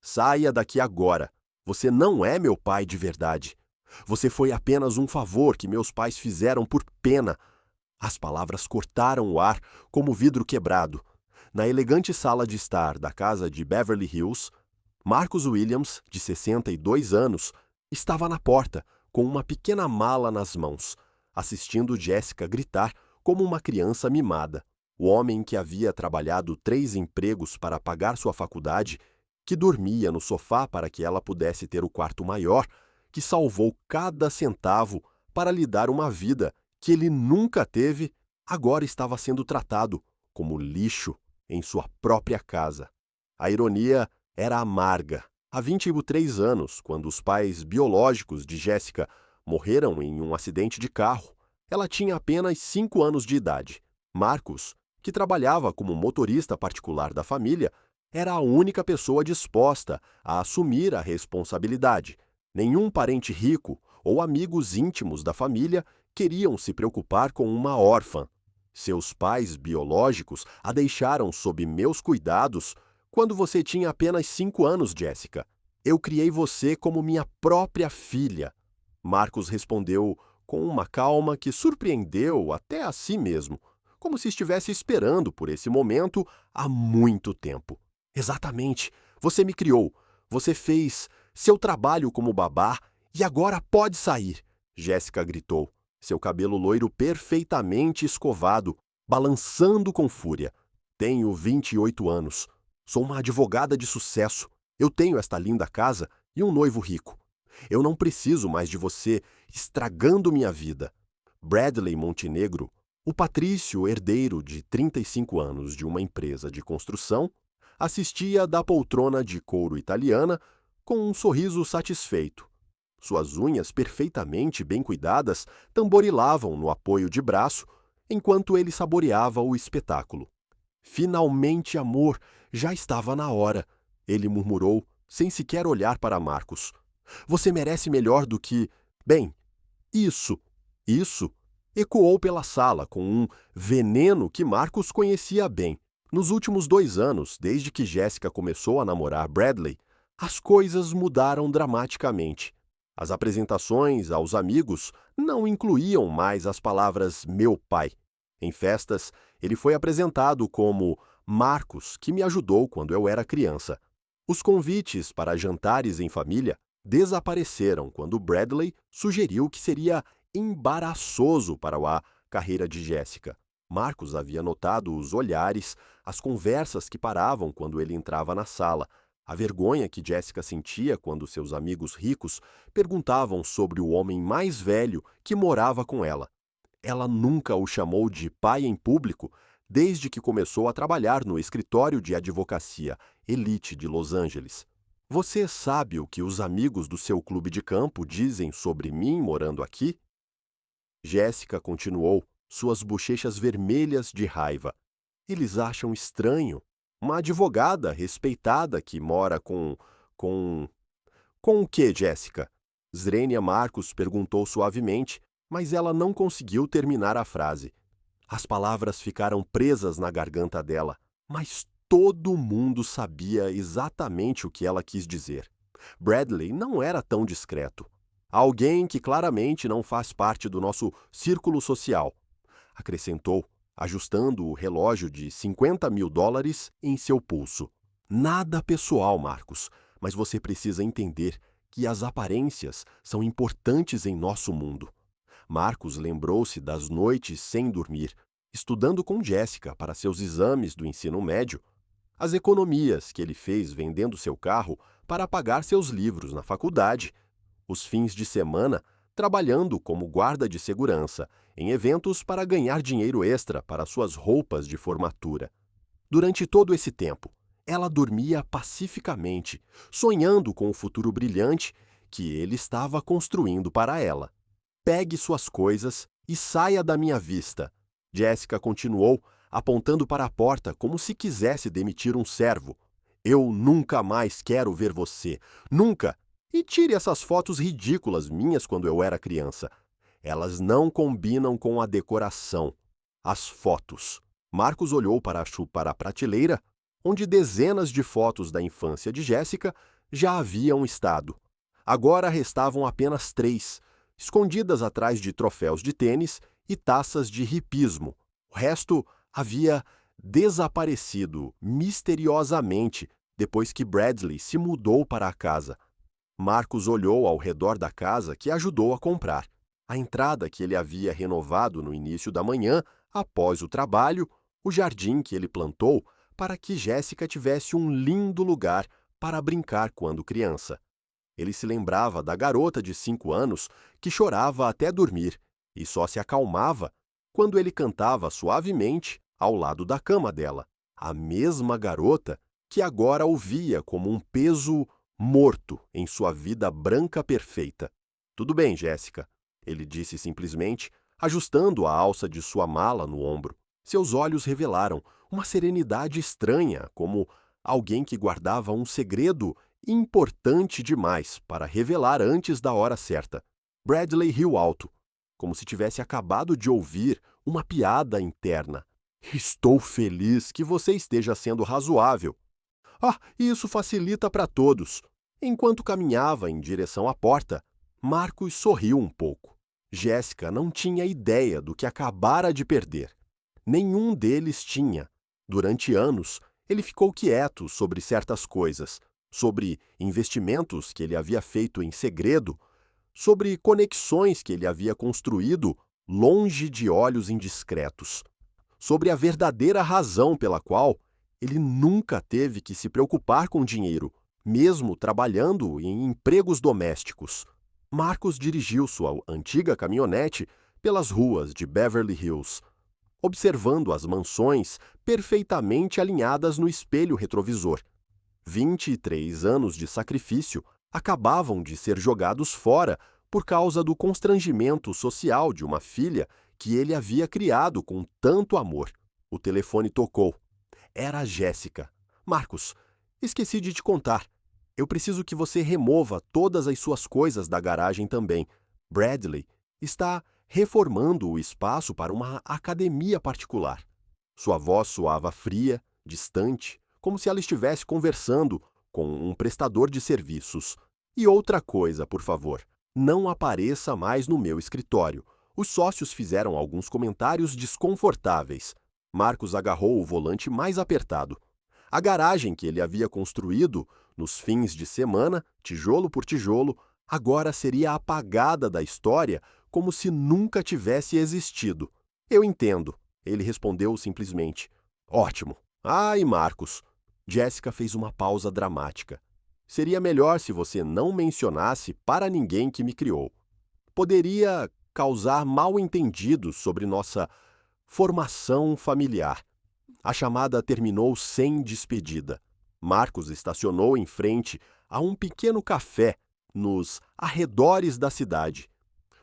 Saia daqui agora. Você não é meu pai de verdade. Você foi apenas um favor que meus pais fizeram por pena. As palavras cortaram o ar como vidro quebrado. Na elegante sala de estar da casa de Beverly Hills, Marcus Williams, de 62 anos, estava na porta, com uma pequena mala nas mãos, assistindo Jessica gritar como uma criança mimada. O homem que havia trabalhado 3 empregos para pagar sua faculdade, que dormia no sofá para que ela pudesse ter o quarto maior, que salvou cada centavo para lhe dar uma vida que ele nunca teve, agora estava sendo tratado como lixo em sua própria casa. A ironia era amarga. Há 23 anos, quando os pais biológicos de Jessica morreram em um acidente de carro, ela tinha apenas 5 anos de idade. Marcus, que trabalhava como motorista particular da família, era a única pessoa disposta a assumir a responsabilidade. Nenhum parente rico ou amigos íntimos da família queriam se preocupar com uma órfã. Seus pais biológicos a deixaram sob meus cuidados quando você tinha apenas 5 anos, Jessica. Eu criei você como minha própria filha. Marcus respondeu com uma calma que surpreendeu até a si mesmo, como se estivesse esperando por esse momento há muito tempo. Exatamente. Você me criou. Você fez seu trabalho como babá e agora pode sair, Jessica gritou, seu cabelo loiro perfeitamente escovado, balançando com fúria. Tenho 28 anos. Sou uma advogada de sucesso. Eu tenho esta linda casa e um noivo rico. Eu não preciso mais de você estragando minha vida. Bradley Montenegro, o patrício herdeiro de 35 anos de uma empresa de construção, assistia da poltrona de couro italiana com um sorriso satisfeito. Suas unhas perfeitamente bem cuidadas tamborilavam no apoio de braço enquanto ele saboreava o espetáculo. Finalmente, amor, já estava na hora, ele murmurou, sem sequer olhar para Marcus. Você merece melhor do que... Bem, isso, ecoou pela sala com um veneno que Marcus conhecia bem. Nos últimos 2 anos, desde que Jessica começou a namorar Bradley, as coisas mudaram dramaticamente. As apresentações aos amigos não incluíam mais as palavras meu pai. Em festas, ele foi apresentado como Marcus, que me ajudou quando eu era criança. Os convites para jantares em família desapareceram quando Bradley sugeriu que seria embaraçoso para a carreira de Jessica. Marcus havia notado os olhares, as conversas que paravam quando ele entrava na sala, a vergonha que Jessica sentia quando seus amigos ricos perguntavam sobre o homem mais velho que morava com ela. Ela nunca o chamou de pai em público desde que começou a trabalhar no escritório de advocacia Elite de Los Angeles. Você sabe o que os amigos do seu clube de campo dizem sobre mim morando aqui? Jessica continuou, suas bochechas vermelhas de raiva. Eles acham estranho. Uma advogada respeitada que mora com o que, Jessica? Zrenia Marcus perguntou suavemente, mas ela não conseguiu terminar a frase. As palavras ficaram presas na garganta dela, mas todo mundo sabia exatamente o que ela quis dizer. Bradley não era tão discreto. Alguém que claramente não faz parte do nosso círculo social, acrescentou, ajustando o relógio de $50 mil em seu pulso. Nada pessoal, Marcus, mas você precisa entender que as aparências são importantes em nosso mundo. Marcus lembrou-se das noites sem dormir, estudando com Jessica para seus exames do ensino médio, as economias que ele fez vendendo seu carro para pagar seus livros na faculdade, os fins de semana trabalhando como guarda de segurança em eventos para ganhar dinheiro extra para suas roupas de formatura. Durante todo esse tempo, ela dormia pacificamente, sonhando com o futuro brilhante que ele estava construindo para ela. Pegue suas coisas e saia da minha vista, Jessica continuou, apontando para a porta como se quisesse demitir um servo. Eu nunca mais quero ver você. Nunca! E tire essas fotos ridículas minhas quando eu era criança. Elas não combinam com a decoração. As fotos. Marcos olhou para a prateleira. onde dezenas de fotos da infância de Jéssica já haviam estado. Agora restavam apenas 3, escondidas atrás de troféus de tênis e taças de hipismo. O resto havia desaparecido misteriosamente depois que Bradley se mudou para a casa. Marcos olhou ao redor da casa que ajudou a comprar. A entrada que ele havia renovado no início da manhã, após o trabalho, o jardim que ele plantou para que Jéssica tivesse um lindo lugar para brincar quando criança. Ele se lembrava da garota de 5 anos que chorava até dormir e só se acalmava quando ele cantava suavemente ao lado da cama dela. A mesma garota que agora o via como um peso morto em sua vida branca perfeita. "Tudo bem, Jéssica", ele disse simplesmente, ajustando a alça de sua mala no ombro. Seus olhos revelaram uma serenidade estranha, como alguém que guardava um segredo importante demais para revelar antes da hora certa. Bradley riu alto, como se tivesse acabado de ouvir uma piada interna. "Estou feliz que você esteja sendo razoável." "Ah, isso facilita para todos." Enquanto caminhava em direção à porta, Marcos sorriu um pouco. Jéssica não tinha ideia do que acabara de perder. Nenhum deles tinha. Durante anos, ele ficou quieto sobre certas coisas, sobre investimentos que ele havia feito em segredo, sobre conexões que ele havia construído longe de olhos indiscretos, sobre a verdadeira razão pela qual ele nunca teve que se preocupar com dinheiro, mesmo trabalhando em empregos domésticos. Marcos dirigiu sua antiga caminhonete pelas ruas de Beverly Hills, observando as mansões perfeitamente alinhadas no espelho retrovisor. 23 anos de sacrifício acabavam de ser jogados fora por causa do constrangimento social de uma filha que ele havia criado com tanto amor. O telefone tocou. Era a Jéssica. "Marcos, esqueci de te contar. Eu preciso que você remova todas as suas coisas da garagem também. Bradley está reformando o espaço para uma academia particular." Sua voz soava fria, distante, como se ela estivesse conversando com um prestador de serviços. "E outra coisa, por favor, não apareça mais no meu escritório." Os sócios fizeram alguns comentários desconfortáveis. Marcos agarrou o volante mais apertado. A garagem que ele havia construído nos fins de semana, tijolo por tijolo, agora seria apagada da história como se nunca tivesse existido. "Eu entendo", ele respondeu simplesmente. "Ótimo. E Marcos?" Jéssica fez uma pausa dramática. "Seria melhor se você não mencionasse para ninguém que me criou. Poderia causar mal-entendidos sobre nossa formação familiar." A chamada terminou sem despedida. Marcos estacionou em frente a um pequeno café nos arredores da cidade,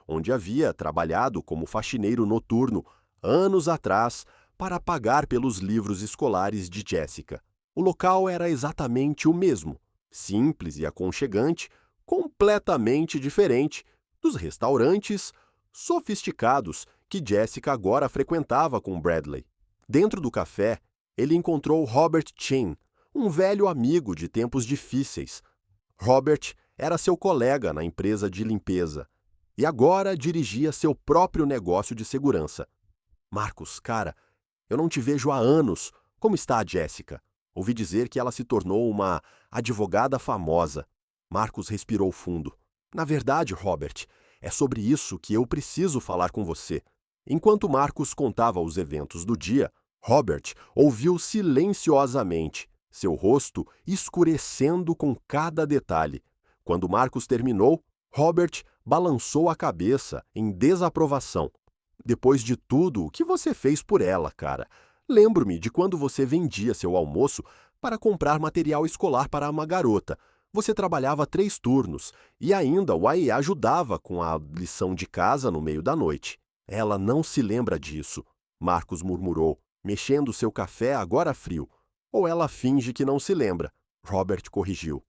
onde havia trabalhado como faxineiro noturno anos atrás para pagar pelos livros escolares de Jéssica. O local era exatamente o mesmo, simples e aconchegante, completamente diferente dos restaurantes sofisticados que Jéssica agora frequentava com Bradley. Dentro do café, ele encontrou Robert Chin, um velho amigo de tempos difíceis. Robert era seu colega na empresa de limpeza e agora dirigia seu próprio negócio de segurança. "Marcos, cara, eu não te vejo há anos. Como está a Jéssica? Ouvi dizer que ela se tornou uma advogada famosa." Marcos respirou fundo. "Na verdade, Robert, é sobre isso que eu preciso falar com você." Enquanto Marcos contava os eventos do dia, Robert ouviu silenciosamente, seu rosto escurecendo com cada detalhe. Quando Marcos terminou, Robert balançou a cabeça em desaprovação. "Depois de tudo o que você fez por ela, cara. Lembro-me de quando você vendia seu almoço para comprar material escolar para uma garota. Você trabalhava 3 turnos e ainda o ajudava com a lição de casa no meio da noite." "Ela não se lembra disso", Marcos murmurou, mexendo seu café agora frio. "Ou ela finge que não se lembra", Robert corrigiu.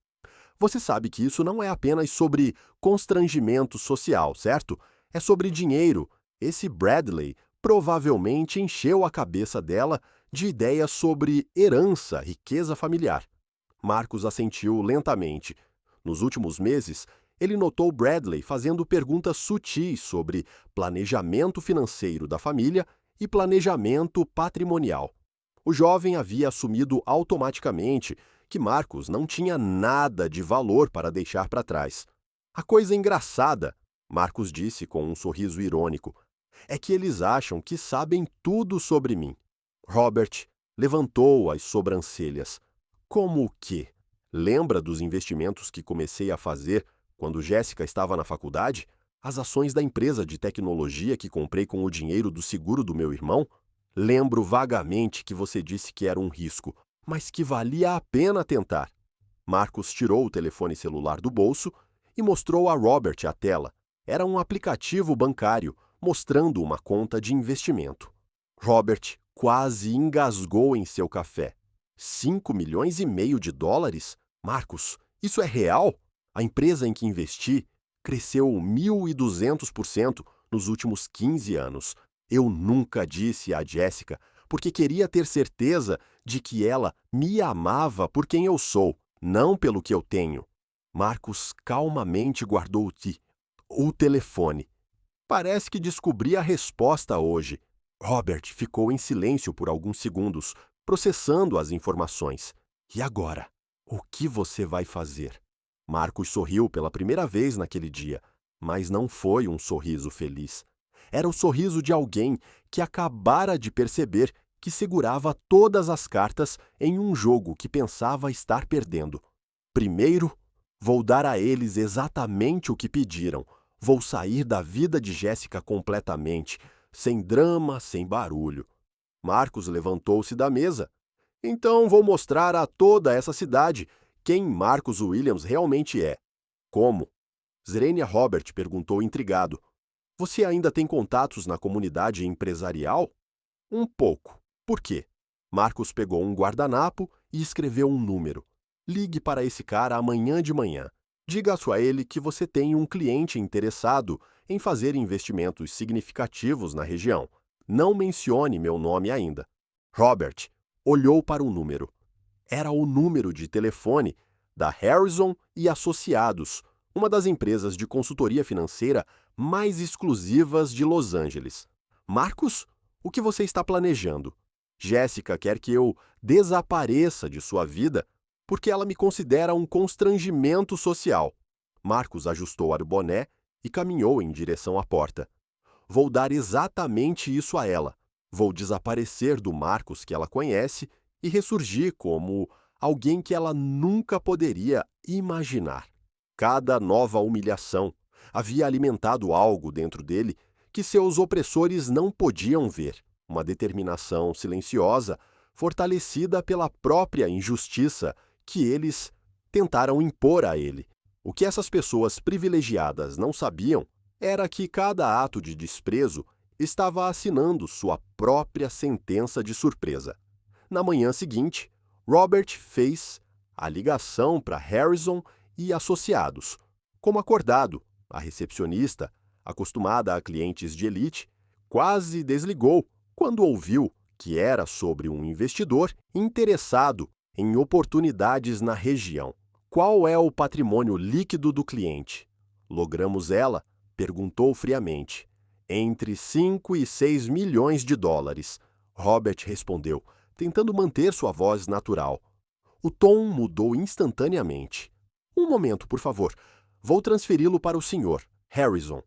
"Você sabe que isso não é apenas sobre constrangimento social, certo? É sobre dinheiro. Esse Bradley provavelmente encheu a cabeça dela de ideias sobre herança, riqueza familiar. Marcos assentiu lentamente. Nos últimos meses, ele notou Bradley fazendo perguntas sutis sobre planejamento financeiro da família e planejamento patrimonial. O jovem havia assumido automaticamente que Marcos não tinha nada de valor para deixar para trás. A coisa engraçada, Marcos disse com um sorriso irônico, é que eles acham que sabem tudo sobre mim. Robert levantou as sobrancelhas. Como o quê? Lembra dos investimentos que comecei a fazer quando Jéssica estava na faculdade? As ações da empresa de tecnologia que comprei com o dinheiro do seguro do meu irmão? Lembro vagamente que você disse que era um risco, mas que valia a pena tentar. Marcos tirou o telefone celular do bolso e mostrou a Robert a tela. Era um aplicativo bancário, mostrando uma conta de investimento. Robert quase engasgou em seu café. 5,5 milhões de dólares? Marcos, isso é real? A empresa em que investi cresceu 1.200% nos últimos 15 anos. Eu nunca disse a Jéssica, porque queria ter certeza de que ela me amava por quem eu sou, não pelo que eu tenho. Marcos calmamente guardou o telefone. Parece que descobri a resposta hoje. Robert ficou em silêncio por alguns segundos, processando as informações. E agora? O que você vai fazer? Marcos sorriu pela primeira vez naquele dia, mas não foi um sorriso feliz. Era o sorriso de alguém que acabara de perceber que segurava todas as cartas em um jogo que pensava estar perdendo. Primeiro, vou dar a eles exatamente o que pediram. Vou sair da vida de Jéssica completamente, sem drama, sem barulho. Marcos levantou-se da mesa. Então vou mostrar a toda essa cidade quem Marcos Williams realmente é. Como? Zrenia Robert perguntou intrigado. Você ainda tem contatos na comunidade empresarial? Um pouco. Por quê? Marcos pegou um guardanapo e escreveu um número. Ligue para esse cara amanhã de manhã. Diga a ele que você tem um cliente interessado em fazer investimentos significativos na região. Não mencione meu nome ainda. Robert olhou para o número. Era o número de telefone da Harrison e Associados, uma das empresas de consultoria financeira mais exclusivas de Los Angeles. Marcos, o que você está planejando? Jéssica quer que eu desapareça de sua vida porque ela me considera um constrangimento social. Marcos ajustou o boné e caminhou em direção à porta. Vou dar exatamente isso a ela. Vou desaparecer do Marcos que ela conhece e ressurgir como alguém que ela nunca poderia imaginar. Cada nova humilhação havia alimentado algo dentro dele que seus opressores não podiam ver. Uma determinação silenciosa, fortalecida pela própria injustiça que eles tentaram impor a ele. O que essas pessoas privilegiadas não sabiam era que cada ato de desprezo estava assinando sua própria sentença de surpresa. Na manhã seguinte, Robert fez a ligação para Harrison e Associados. Como acordado, a recepcionista, acostumada a clientes de elite, quase desligou quando ouviu que era sobre um investidor interessado em oportunidades na região. Qual é o patrimônio líquido do cliente? Logramos ela? Perguntou friamente. Entre 5 e 6 milhões de dólares. Robert respondeu, tentando manter sua voz natural. O tom mudou instantaneamente. Um momento, por favor. Vou transferi-lo para o senhor, Harrison.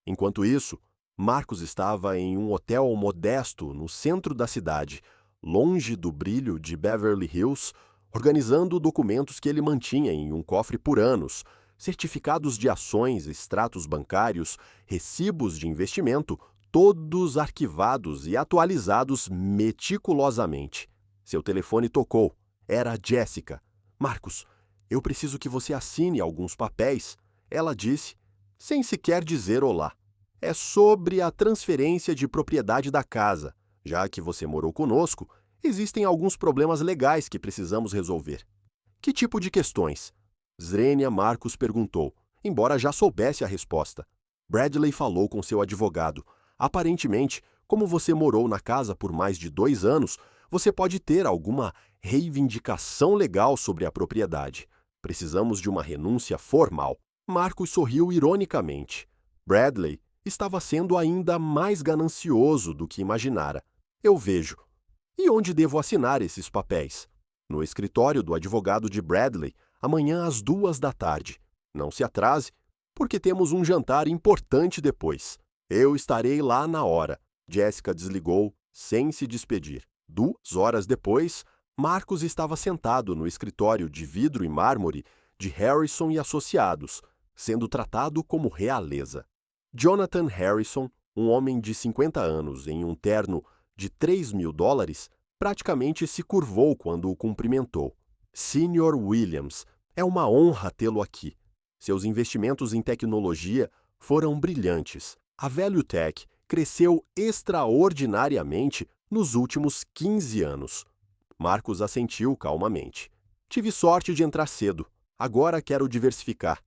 Enquanto isso, Marcos estava em um hotel modesto no centro da cidade, longe do brilho de Beverly Hills, organizando documentos que ele mantinha em um cofre por anos, certificados de ações, extratos bancários, recibos de investimento, todos arquivados e atualizados meticulosamente. Seu telefone tocou. Era Jéssica. Marcos, eu preciso que você assine alguns papéis, ela disse, sem sequer dizer olá. É sobre a transferência de propriedade da casa. Já que você morou conosco, existem alguns problemas legais que precisamos resolver. Que tipo de questões? Zrenia Marcos perguntou, embora já soubesse a resposta. Bradley falou com seu advogado. Aparentemente, como você morou na casa por mais de 2 anos, Você pode ter alguma reivindicação legal sobre a propriedade. Precisamos de uma renúncia formal. Marcus sorriu ironicamente. Bradley estava sendo ainda mais ganancioso do que imaginara. Eu vejo. E onde devo assinar esses papéis? No escritório do advogado de Bradley, amanhã às 2 da tarde. Não se atrase, porque temos um jantar importante depois. Eu estarei lá na hora. Jessica desligou, sem se despedir. 2 horas depois, Marcus estava sentado no escritório de vidro e mármore de Harrison e Associados, sendo tratado como realeza. Jonathan Harrison, um homem de 50 anos em um terno de $3.000, praticamente se curvou quando o cumprimentou. Sr. Williams, é uma honra tê-lo aqui. Seus investimentos em tecnologia foram brilhantes. A ValueTech cresceu extraordinariamente nos últimos 15 anos. Marcus assentiu calmamente. Tive sorte de entrar cedo. Agora quero diversificar.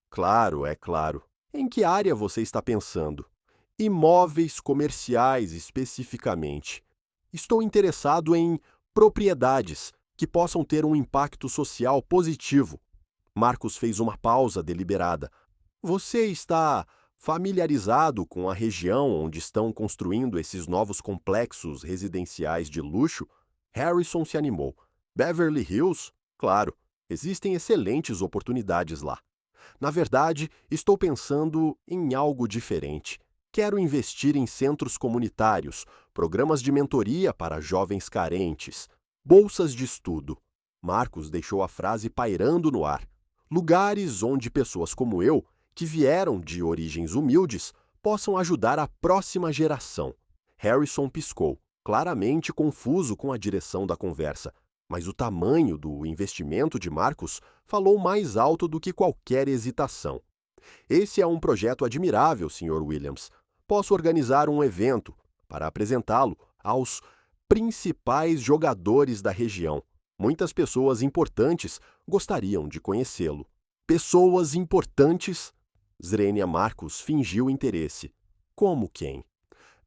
Claro, é claro. Em que área você está pensando? Imóveis comerciais, especificamente. Estou interessado em propriedades que possam ter um impacto social positivo. Marcus fez uma pausa deliberada. Você está familiarizado com a região onde estão construindo esses novos complexos residenciais de luxo? Harrison se animou. Beverly Hills? Claro, existem excelentes oportunidades lá. Na verdade, estou pensando em algo diferente. Quero investir em centros comunitários, programas de mentoria para jovens carentes, bolsas de estudo. Marcus deixou a frase pairando no ar. Lugares onde pessoas como eu, que vieram de origens humildes, possam ajudar a próxima geração. Harrison piscou, claramente confuso com a direção da conversa, mas o tamanho do investimento de Marcus falou mais alto do que qualquer hesitação. Esse é um projeto admirável, Sr. Williams. Posso organizar um evento para apresentá-lo aos principais jogadores da região. Muitas pessoas importantes gostariam de conhecê-lo. Pessoas importantes? Zrenia Marcus fingiu interesse. Como quem?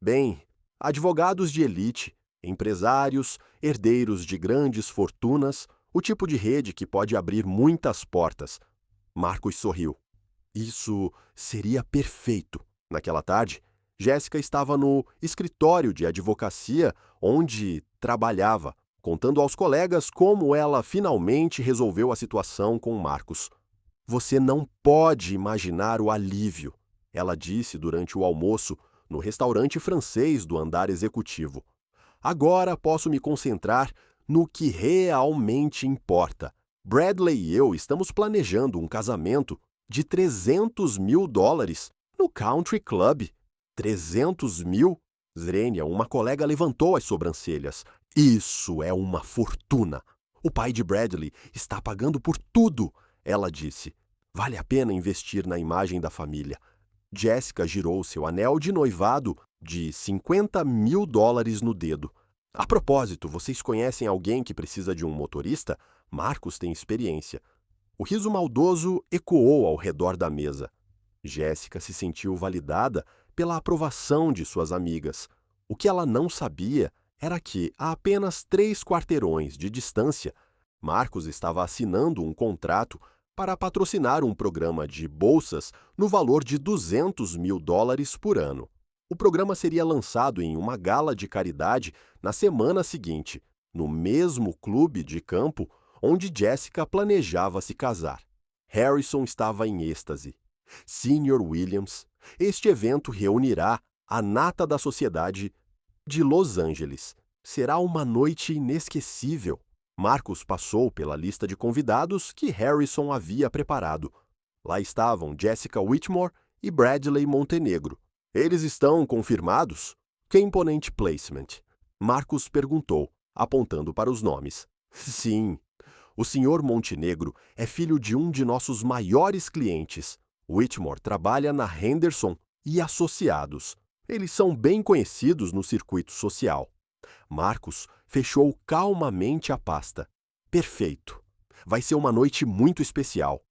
Bem, advogados de elite, empresários, herdeiros de grandes fortunas, o tipo de rede que pode abrir muitas portas. Marcus sorriu. Isso seria perfeito. Naquela tarde, Jéssica estava no escritório de advocacia onde trabalhava, contando aos colegas como ela finalmente resolveu a situação com Marcus. Você não pode imaginar o alívio, ela disse durante o almoço no restaurante francês do andar executivo. Agora posso me concentrar no que realmente importa. Bradley e eu estamos planejando um casamento de $300 mil no Country Club. 300 mil? Zrenia, uma colega, levantou as sobrancelhas. Isso é uma fortuna. O pai de Bradley está pagando por tudo, ela disse. Vale a pena investir na imagem da família. Jessica girou seu anel de noivado de $50 mil no dedo. A propósito, vocês conhecem alguém que precisa de um motorista? Marcus tem experiência. O riso maldoso ecoou ao redor da mesa. Jéssica se sentiu validada pela aprovação de suas amigas. O que ela não sabia era que, a apenas 3 quarteirões de distância, Marcus estava assinando um contrato para patrocinar um programa de bolsas no valor de $200 mil por ano. O programa seria lançado em uma gala de caridade na semana seguinte, no mesmo clube de campo onde Jessica planejava se casar. Harrison estava em êxtase. Sr. Williams, este evento reunirá a nata da sociedade de Los Angeles. Será uma noite inesquecível. Marcus passou pela lista de convidados que Harrison havia preparado. Lá estavam Jessica Whitmore e Bradley Montenegro. Eles estão confirmados? Que imponente placement. Marcus perguntou, apontando para os nomes. Sim. O Sr. Montenegro é filho de um de nossos maiores clientes. Whitmore trabalha na Henderson e Associados. Eles são bem conhecidos no circuito social. Marcus fechou calmamente a pasta. Perfeito. Vai ser uma noite muito especial.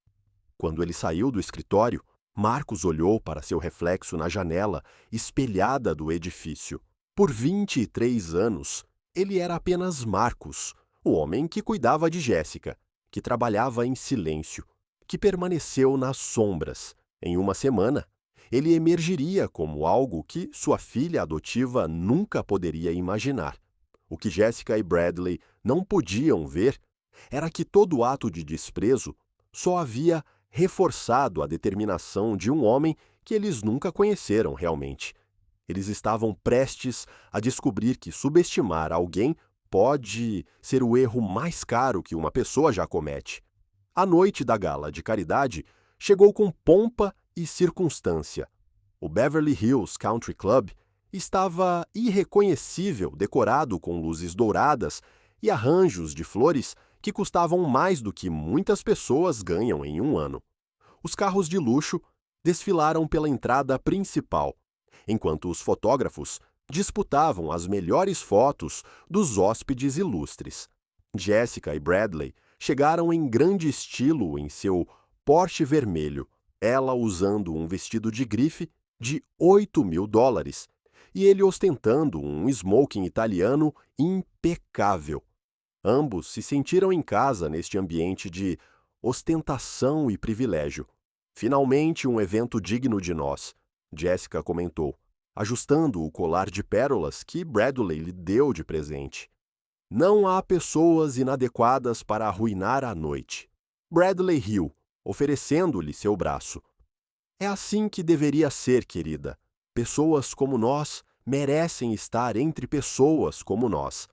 Quando ele saiu do escritório, Marcus olhou para seu reflexo na janela espelhada do edifício. Por 23 anos, Ele era apenas Marcus, o homem que cuidava de Jessica, que trabalhava em silêncio, que permaneceu nas sombras. Em uma semana, ele emergiria como algo que sua filha adotiva nunca poderia imaginar. O que Jessica e Bradley não podiam ver era que todo ato de desprezo só havia reforçado a determinação de um homem que eles nunca conheceram realmente. Eles estavam prestes a descobrir que subestimar alguém pode ser o erro mais caro que uma pessoa já comete. A noite da gala de caridade chegou com pompa e circunstância. O Beverly Hills Country Club estava irreconhecível, decorado com luzes douradas e arranjos de flores que custavam mais do que muitas pessoas ganham em um ano. Os carros de luxo desfilaram pela entrada principal, enquanto os fotógrafos disputavam as melhores fotos dos hóspedes ilustres. Jessica e Bradley chegaram em grande estilo em seu Porsche vermelho, ela usando um vestido de grife de $8.000 e ele ostentando um smoking italiano impecável. Ambos se sentiram em casa neste ambiente de ostentação e privilégio. Finalmente um evento digno de nós, Jessica comentou, ajustando o colar de pérolas que Bradley lhe deu de presente. Não há pessoas inadequadas para arruinar a noite. Bradley riu, oferecendo-lhe seu braço. É assim que deveria ser, querida. Pessoas como nós merecem estar entre pessoas como nós.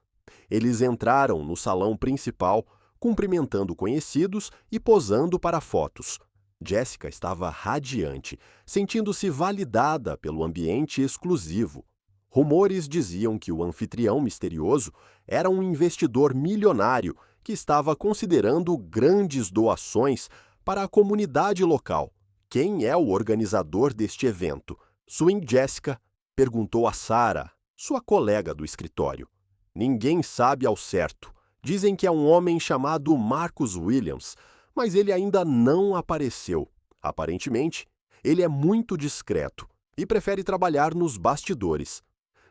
Eles entraram no salão principal, cumprimentando conhecidos e posando para fotos. Jessica estava radiante, sentindo-se validada pelo ambiente exclusivo. Rumores diziam que o anfitrião misterioso era um investidor milionário que estava considerando grandes doações para a comunidade local. Quem é o organizador deste evento? Swing Jessica perguntou a Sarah, sua colega do escritório. Ninguém sabe ao certo. Dizem que é um homem chamado Marcus Williams, mas ele ainda não apareceu. Aparentemente, ele é muito discreto e prefere trabalhar nos bastidores.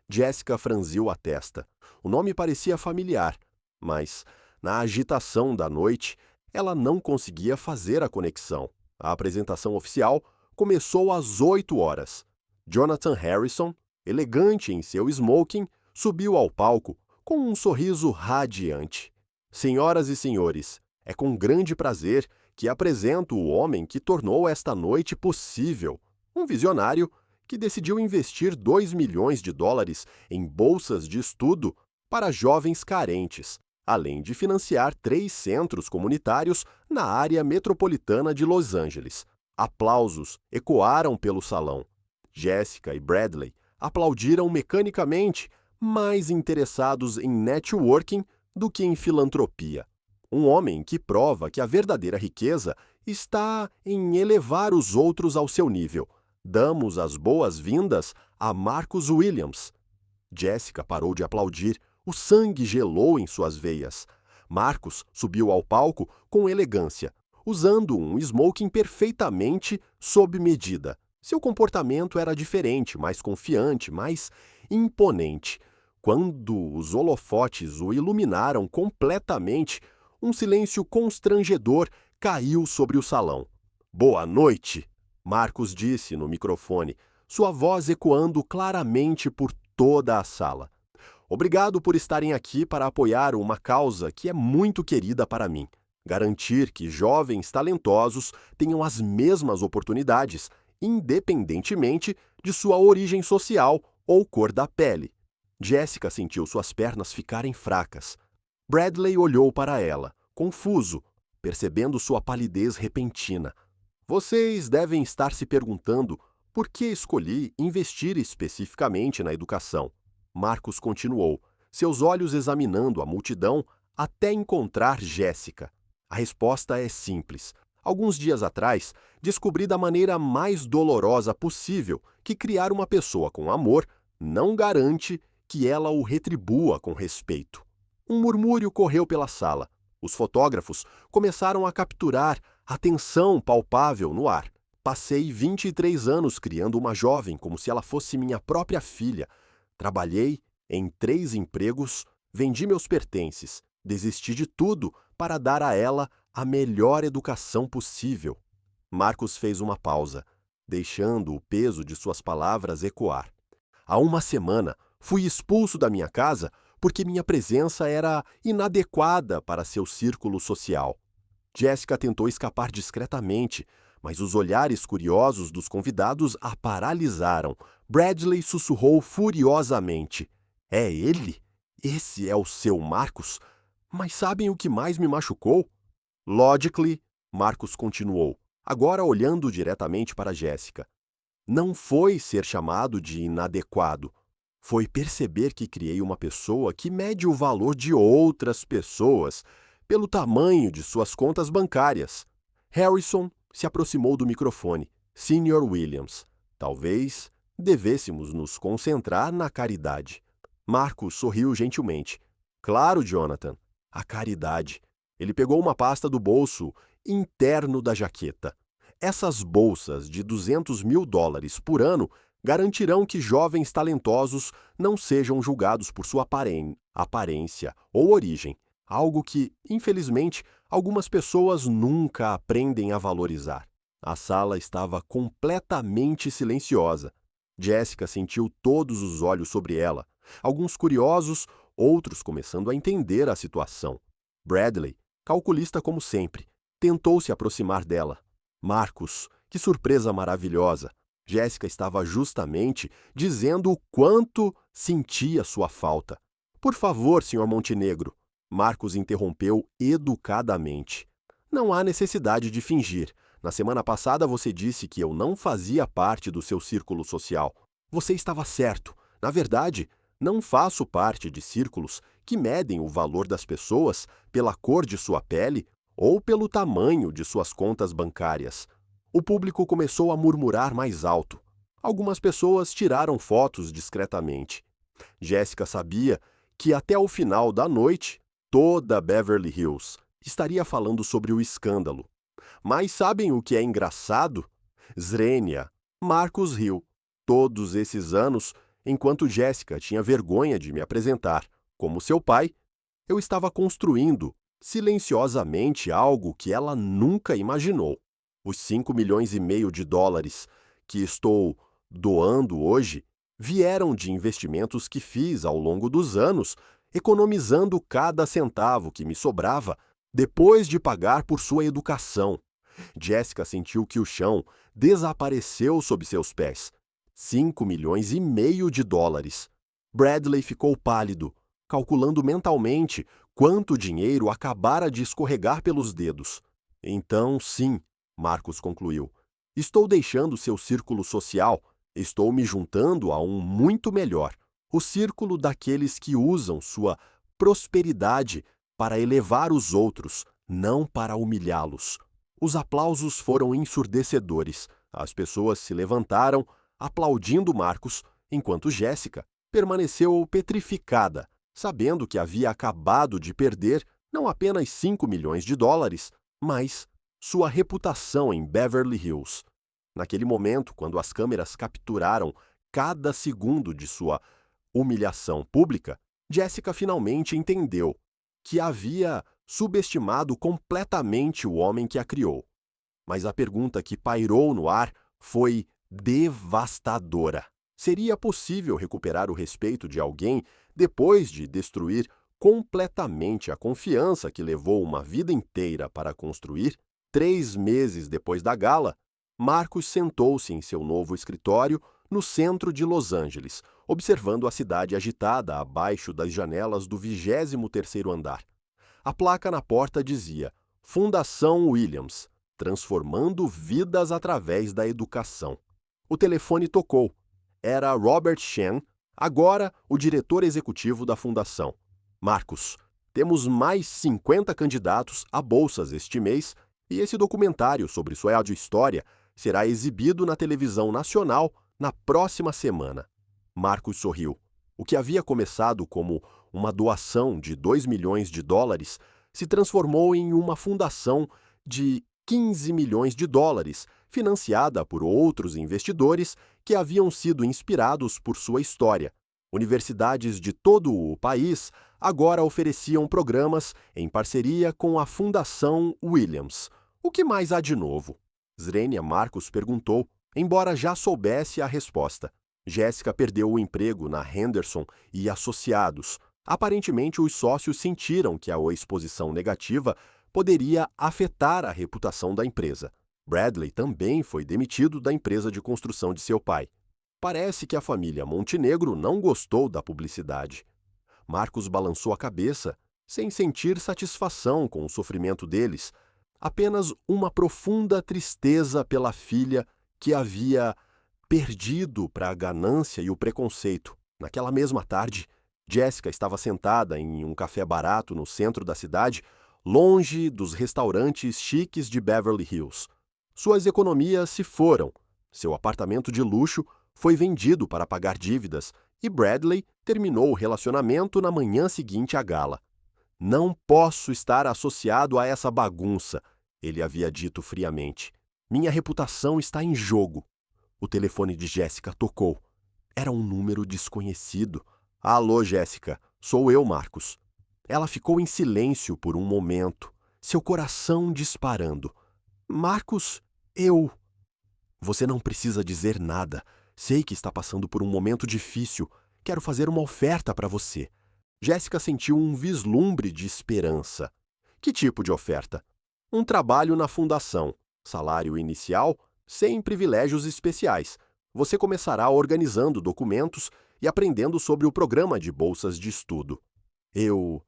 Jessica franziu a testa. O nome parecia familiar, mas, na agitação da noite, ela não conseguia fazer a conexão. A apresentação oficial começou às 8h. Jonathan Harrison, elegante em seu smoking, subiu ao palco com um sorriso radiante. Senhoras e senhores, é com grande prazer que apresento o homem que tornou esta noite possível. Um visionário que decidiu investir $2 milhões em bolsas de estudo para jovens carentes, além de financiar 3 centros comunitários na área metropolitana de Los Angeles. Aplausos ecoaram pelo salão. Jessica e Bradley aplaudiram mecanicamente, mais interessados em networking do que em filantropia. Um homem que prova que a verdadeira riqueza está em elevar os outros ao seu nível. Damos as boas-vindas a Marcus Williams. Jessica parou de aplaudir. O sangue gelou em suas veias. Marcus subiu ao palco com elegância, usando um smoking perfeitamente sob medida. Seu comportamento era diferente, mais confiante, mais imponente. Quando os holofotes o iluminaram completamente, um silêncio constrangedor caiu sobre o salão. "Boa noite", Marcus disse no microfone, sua voz ecoando claramente por toda a sala. "Obrigado por estarem aqui para apoiar uma causa que é muito querida para mim. Garantir que jovens talentosos tenham as mesmas oportunidades, independentemente de sua origem social ou cor da pele." Jessica sentiu suas pernas ficarem fracas. Bradley olhou para ela, confuso, percebendo sua palidez repentina. "Vocês devem estar se perguntando por que escolhi investir especificamente na educação." Marcus continuou, seus olhos examinando a multidão até encontrar Jessica. A resposta é simples. Alguns dias atrás, descobri da maneira mais dolorosa possível que criar uma pessoa com amor não garante que ela o retribua com respeito. Um murmúrio correu pela sala. Os fotógrafos começaram a capturar a tensão palpável no ar. "Passei 23 anos criando uma jovem como se ela fosse minha própria filha. Trabalhei em 3 empregos Vendi meus pertences, desisti de tudo para dar a ela a melhor educação possível. Marcos fez uma pausa, deixando o peso de suas palavras ecoar. Há uma semana, fui expulso da minha casa porque minha presença era inadequada para seu círculo social. Jessica tentou escapar discretamente, mas os olhares curiosos dos convidados a paralisaram. Bradley sussurrou furiosamente. É ele? Esse é o seu Marcos? Mas sabem o que mais me machucou? Logically, Marcos continuou, agora olhando diretamente para Jessica. Não foi ser chamado de inadequado. Foi perceber que criei uma pessoa que mede o valor de outras pessoas pelo tamanho de suas contas bancárias. Harrison se aproximou do microfone. Sr. Williams, talvez devêssemos nos concentrar na caridade. Marcos sorriu gentilmente. Claro, Jonathan, a caridade. Ele pegou uma pasta do bolso interno da jaqueta. Essas bolsas de $200.000 por ano garantirão que jovens talentosos não sejam julgados por sua aparência ou origem, algo que, infelizmente, algumas pessoas nunca aprendem a valorizar. A sala estava completamente silenciosa. Jessica sentiu todos os olhos sobre ela, alguns curiosos, outros começando a entender a situação. Bradley, calculista como sempre, tentou se aproximar dela. Marcos, que surpresa maravilhosa! Jessica estava justamente dizendo o quanto sentia sua falta. Por favor, Sr. Montenegro, Marcos interrompeu educadamente. Não há necessidade de fingir. Na semana passada você disse que eu não fazia parte do seu círculo social. Você estava certo. Na verdade, não faço parte de círculos que medem o valor das pessoas pela cor de sua pele ou pelo tamanho de suas contas bancárias. O público começou a murmurar mais alto. Algumas pessoas tiraram fotos discretamente. Jessica sabia que até o final da noite, toda Beverly Hills estaria falando sobre o escândalo. Mas sabem o que é engraçado? Zrenia, Marcos riu. Todos esses anos, enquanto Jessica tinha vergonha de me apresentar como seu pai, eu estava construindo silenciosamente algo que ela nunca imaginou. Os $5,5 milhões que estou doando hoje vieram de investimentos que fiz ao longo dos anos, economizando cada centavo que me sobrava depois de pagar por sua educação. Jessica sentiu que o chão desapareceu sob seus pés. $5,5 milhões. Bradley ficou pálido, calculando mentalmente quanto dinheiro acabara de escorregar pelos dedos. Então, sim, Marcos concluiu, estou deixando seu círculo social, estou me juntando a um muito melhor, o círculo daqueles que usam sua prosperidade para elevar os outros, não para humilhá-los. Os aplausos foram ensurdecedores. As pessoas se levantaram, aplaudindo Marcos, enquanto Jessica permaneceu petrificada, sabendo que havia acabado de perder não apenas $5 milhões, mas sua reputação em Beverly Hills. Naquele momento, quando as câmeras capturaram cada segundo de sua humilhação pública, Jessica finalmente entendeu que havia subestimado completamente o homem que a criou. Mas a pergunta que pairou no ar foi devastadora. Seria possível recuperar o respeito de alguém depois de destruir completamente a confiança que levou uma vida inteira para construir? 3 meses depois da gala, Marcos sentou-se em seu novo escritório no centro de Los Angeles, observando a cidade agitada abaixo das janelas do 23º andar. A placa na porta dizia Fundação Williams, transformando vidas através da educação. O telefone tocou. Era Robert Shen, agora o diretor executivo da fundação. Marcos, temos mais 50 candidatos a bolsas este mês e esse documentário sobre sua história será exibido na televisão nacional na próxima semana. Marcos sorriu. O que havia começado como uma doação de $2 milhões se transformou em uma fundação de $15 milhões, financiada por outros investidores que haviam sido inspirados por sua história. Universidades de todo o país agora ofereciam programas em parceria com a Fundação Williams. O que mais há de novo? Zrenia Marcus perguntou, embora já soubesse a resposta. Jéssica perdeu o emprego na Henderson e Associados. Aparentemente, os sócios sentiram que a exposição negativa poderia afetar a reputação da empresa. Bradley também foi demitido da empresa de construção de seu pai. Parece que a família Montenegro não gostou da publicidade. Marcos balançou a cabeça, sem sentir satisfação com o sofrimento deles, apenas uma profunda tristeza pela filha que havia perdido para a ganância e o preconceito. Naquela mesma tarde, Jéssica estava sentada em um café barato no centro da cidade, longe dos restaurantes chiques de Beverly Hills. Suas economias se foram. Seu apartamento de luxo foi vendido para pagar dívidas e Bradley terminou o relacionamento na manhã seguinte à gala. Não posso estar associado a essa bagunça, ele havia dito friamente. Minha reputação está em jogo. O telefone de Jéssica tocou. Era um número desconhecido. Alô, Jéssica, sou eu, Marcos. Ela ficou em silêncio por um momento, seu coração disparando. Marcos, eu... Você não precisa dizer nada. Sei que está passando por um momento difícil. Quero fazer uma oferta para você. Jéssica sentiu um vislumbre de esperança. Que tipo de oferta? Um trabalho na fundação. Salário inicial, sem privilégios especiais. Você começará organizando documentos e aprendendo sobre o programa de bolsas de estudo. Eu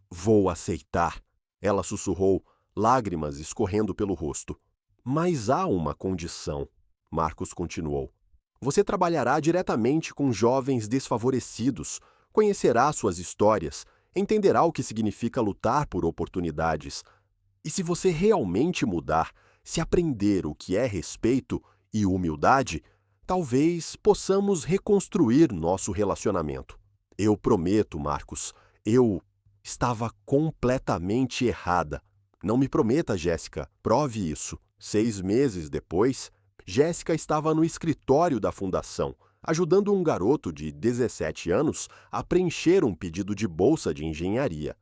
vou aceitar, ela sussurrou, lágrimas escorrendo pelo rosto. Mas há uma condição, Marcos continuou. Você trabalhará diretamente com jovens desfavorecidos, conhecerá suas histórias, entenderá o que significa lutar por oportunidades. E se você realmente mudar, se aprender o que é respeito e humildade, talvez possamos reconstruir nosso relacionamento. Eu prometo, Marcos, eu estava completamente errada. Não me prometa, Jéssica, prove isso. 6 meses depois, Jéssica estava no escritório da fundação, ajudando um garoto de 17 anos a preencher um pedido de bolsa de engenharia.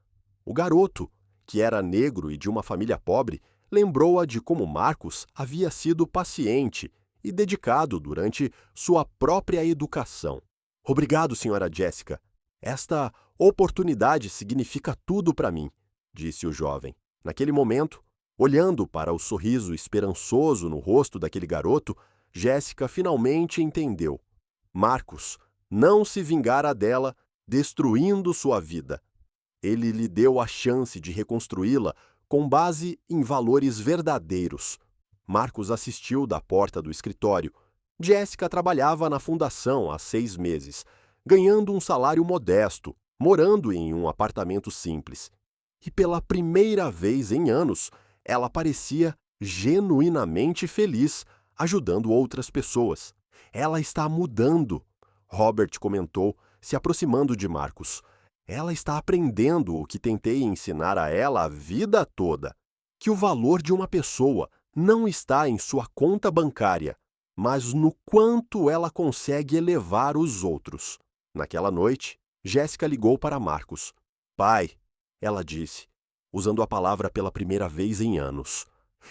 O garoto, que era negro e de uma família pobre, lembrou-a de como Marcos havia sido paciente e dedicado durante sua própria educação. Obrigado, senhora Jéssica. Esta oportunidade significa tudo para mim, disse o jovem. Naquele momento, olhando para o sorriso esperançoso no rosto daquele garoto, Jéssica finalmente entendeu. Marcos não se vingara dela, destruindo sua vida. Ele lhe deu a chance de reconstruí-la com base em valores verdadeiros. Marcos assistiu da porta do escritório. Jéssica trabalhava na fundação há 6 meses, ganhando um salário modesto, morando em um apartamento simples. E pela primeira vez em anos, ela parecia genuinamente feliz, ajudando outras pessoas. Ela está mudando, Robert comentou, se aproximando de Marcos. Ela está aprendendo o que tentei ensinar a ela a vida toda. Que o valor de uma pessoa não está em sua conta bancária, mas no quanto ela consegue elevar os outros. Naquela noite, Jéssica ligou para Marcos. Pai, ela disse, usando a palavra pela primeira vez em anos.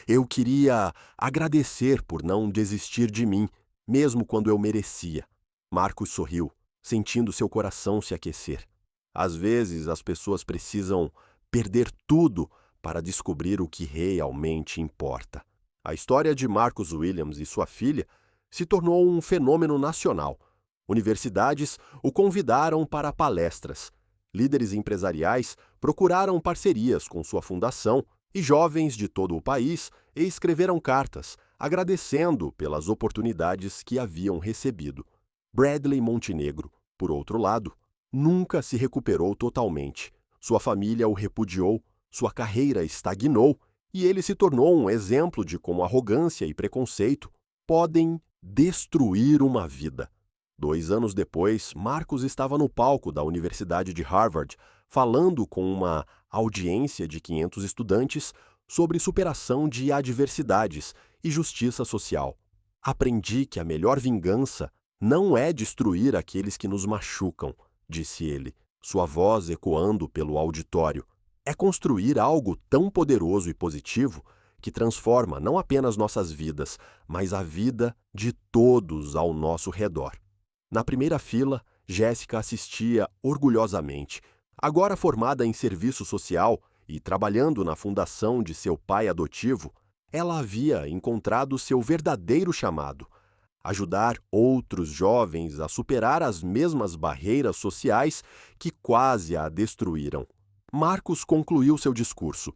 Eu queria agradecer por não desistir de mim, mesmo quando eu merecia. Marcos sorriu, sentindo seu coração se aquecer. Às vezes, as pessoas precisam perder tudo para descobrir o que realmente importa. A história de Marcus Williams e sua filha se tornou um fenômeno nacional. Universidades o convidaram para palestras. Líderes empresariais procuraram parcerias com sua fundação e jovens de todo o país escreveram cartas, agradecendo pelas oportunidades que haviam recebido. Bradley Montenegro, por outro lado, nunca se recuperou totalmente. Sua família o repudiou, sua carreira estagnou e ele se tornou um exemplo de como arrogância e preconceito podem destruir uma vida. 2 anos depois, Marcos estava no palco da Universidade de Harvard, falando com uma audiência de 500 estudantes sobre superação de adversidades e justiça social. Aprendi que a melhor vingança Não é destruir aqueles que nos machucam, disse ele, sua voz ecoando pelo auditório. É construir algo tão poderoso e positivo que transforma não apenas nossas vidas, mas a vida de todos ao nosso redor. Na primeira fila, Jéssica assistia orgulhosamente. Agora formada em serviço social e trabalhando na fundação de seu pai adotivo, ela havia encontrado seu verdadeiro chamado: ajudar outros jovens a superar as mesmas barreiras sociais que quase a destruíram. Marcos concluiu seu discurso.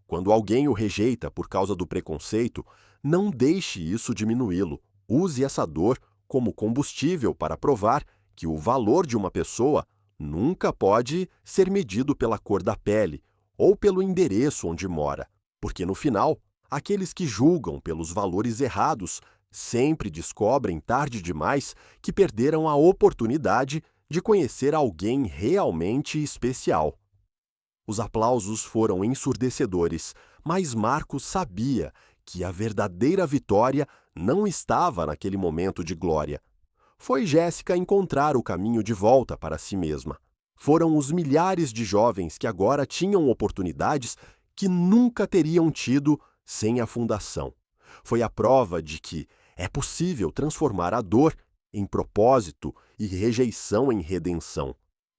Quando alguém o rejeita por causa do preconceito, não deixe isso diminuí-lo. Use essa dor como combustível para provar que o valor de uma pessoa nunca pode ser medido pela cor da pele ou pelo endereço onde mora, porque no final, aqueles que julgam pelos valores errados sempre descobrem tarde demais que perderam a oportunidade de conhecer alguém realmente especial. Os aplausos foram ensurdecedores, mas Marcos sabia que a verdadeira vitória não estava naquele momento de glória. Foi Jéssica encontrar o caminho de volta para si mesma. Foram os milhares de jovens que agora tinham oportunidades que nunca teriam tido sem a fundação. Foi a prova de que é possível transformar a dor em propósito e rejeição em redenção.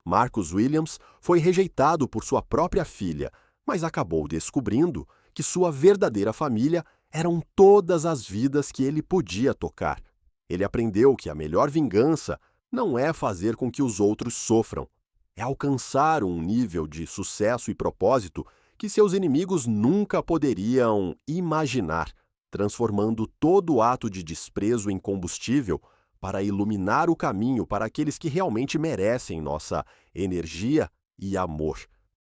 Marcus Williams foi rejeitado por sua própria filha, mas acabou descobrindo que sua verdadeira família eram todas as vidas que ele podia tocar. Ele aprendeu que a melhor vingança não é fazer com que os outros sofram, é alcançar um nível de sucesso e propósito que seus inimigos nunca poderiam imaginar, transformando todo ato de desprezo em combustível para iluminar o caminho para aqueles que realmente merecem nossa energia e amor.